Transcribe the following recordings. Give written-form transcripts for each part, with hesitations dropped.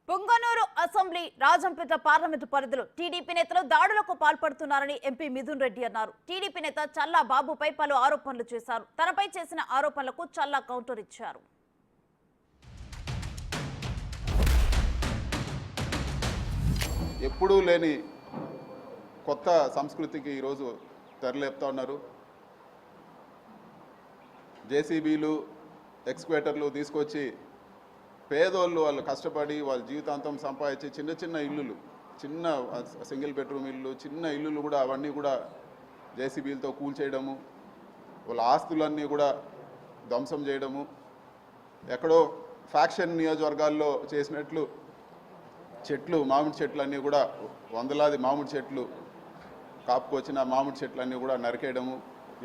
Punganur assembly Rajampet parliament పరిధిలో TDP నేతలు దాడులకు పాల్పడుతున్నారని ఎంపీ మిథున్ రెడ్డి అన్నారు. టీడీపీ నేత చల్లా బాబుపై పలు ఆరోపణలు చేశారు. తనపై చేసిన ఆరోపణలకు చల్లా కౌంటర్ ఇచ్చారు. ఎప్పుడూ లేని కొత్త సంస్కృతికి ఈరోజు తెరలేపుతా ఉన్నారు. జేసీబీలు, ఎక్స్క్వేటర్లు తీసుకొచ్చి పేదోళ్ళు వాళ్ళు కష్టపడి వాళ్ళ జీవితాంతం సంపాదించి చిన్న చిన్న ఇల్లులు, చిన్న సింగిల్ బెడ్రూమ్ ఇల్లు, చిన్న ఇల్లులు కూడా అవన్నీ కూడా జేసీబీలతో కూల్చేయడము, వాళ్ళ ఆస్తులన్నీ కూడా ధ్వంసం చేయడము, ఎక్కడో ఫ్యాక్షన్ నియోజకవర్గాల్లో చేసినట్లు చెట్లు, మామిడి చెట్లన్నీ కూడా వందలాది మామిడి చెట్లు కాపుకొచ్చిన మామిడి చెట్లన్నీ కూడా నరికేయడము,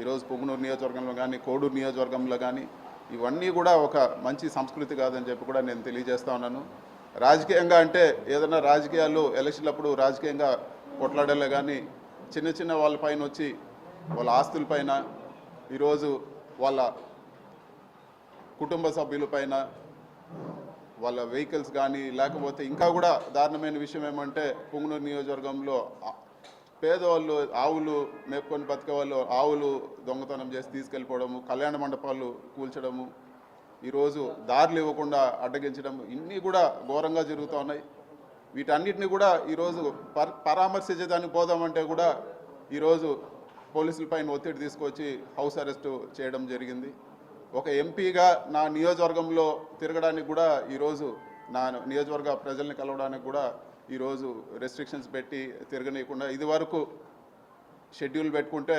ఈరోజు పొంగనూరు నియోజకవర్గంలో కానీ కోడూరు నియోజకవర్గంలో కానీ ఇవన్నీ కూడా ఒక మంచి సంస్కృతి కాదని చెప్పి కూడా నేను తెలియజేస్తా ఉన్నాను. రాజకీయంగా అంటే ఏదైనా రాజకీయాలు ఎలక్షన్లప్పుడు రాజకీయంగా కొట్లాడలే కానీ చిన్న చిన్న వాళ్ళపైన వచ్చి వాళ్ళ ఆస్తులపైన, ఈరోజు వాళ్ళ కుటుంబ సభ్యులపైన, వాళ్ళ వెహికల్స్ కానీ, లేకపోతే ఇంకా కూడా దారుణమైన విషయం ఏమంటే పొంగనూరు నియోజకవర్గంలో పేదవాళ్ళు ఆవులు మేపుకొని బతికే వాళ్ళు ఆవులు దొంగతనం చేసి తీసుకెళ్ళిపోవడము, కళ్యాణ మండపాలు కూల్చడము, ఈరోజు దారులు ఇవ్వకుండా అడ్డగించడం, ఇన్ని కూడా ఘోరంగా జరుగుతూ ఉన్నాయి. వీటన్నిటిని కూడా ఈరోజు పరామర్శించేదానికి పోదామంటే కూడా ఈరోజు పోలీసులపైన ఒత్తిడి తీసుకొచ్చి హౌస్ అరెస్టు చేయడం జరిగింది. ఒక ఎంపీగా నా నియోజకవర్గంలో తిరగడానికి కూడా ఈరోజు నా నియోజకవర్గ ప్రజల్ని కలవడానికి కూడా ఈరోజు రెస్ట్రిక్షన్స్ పెట్టి తిరగనీయకుండా, ఇది వరకు షెడ్యూల్ పెట్టుకుంటే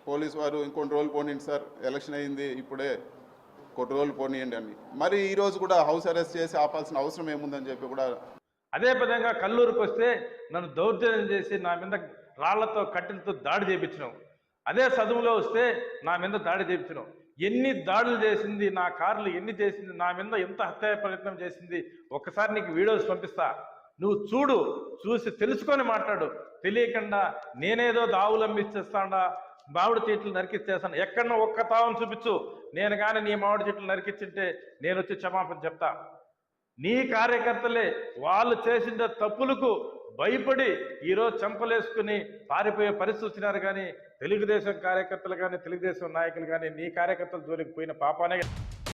పోలీసు వారు ఇంకొన్ని రోజులు పోనీయండి సార్, ఎలక్షన్ అయింది ఇప్పుడే కొన్ని రోజులు పోనీయండి అని, మరి ఈరోజు కూడా హౌస్ అరెస్ట్ చేసి ఆపాల్సిన అవసరం ఏముందని చెప్పి కూడా. అదే విధంగా కల్లూరుకు వస్తే నన్ను దౌర్జన్యం చేసి నా మీద రాళ్లతో కట్టెలతో దాడి చేయించినాం. అదే చదువులో వస్తే నా మీద దాడి చేయించినాం. ఎన్ని దాడులు చేసింది, నా కార్లు ఎన్ని చేసింది, నా మీద ఎంత హత్య ప్రయత్నం చేసింది, ఒక్కసారి నీకు వీడియోస్ పంపిస్తా, నువ్వు చూడు, చూసి తెలుసుకొని మాట్లాడు. తెలియకుండా నేనేదో దావులు అమ్మిచ్చేస్తాడా, మామిడి చెట్లు నరికిచ్చేస్తాను, ఎక్కడన్నా ఒక్క తావును చూపించు, నేను కానీ నీ మామిడి చెట్లు నరికిచ్చింటే నేను వచ్చి క్షమాపణ చెప్తా. నీ కార్యకర్తలే వాళ్ళు చేసిన తప్పులకు భయపడి ఈరోజు చెంపలేసుకుని పారిపోయే పరిస్థితి వచ్చినారు. కానీ తెలుగుదేశం కార్యకర్తలు కానీ తెలుగుదేశం నాయకులు కానీ నీ కార్యకర్తల జోలికి పోయిన పాపానే.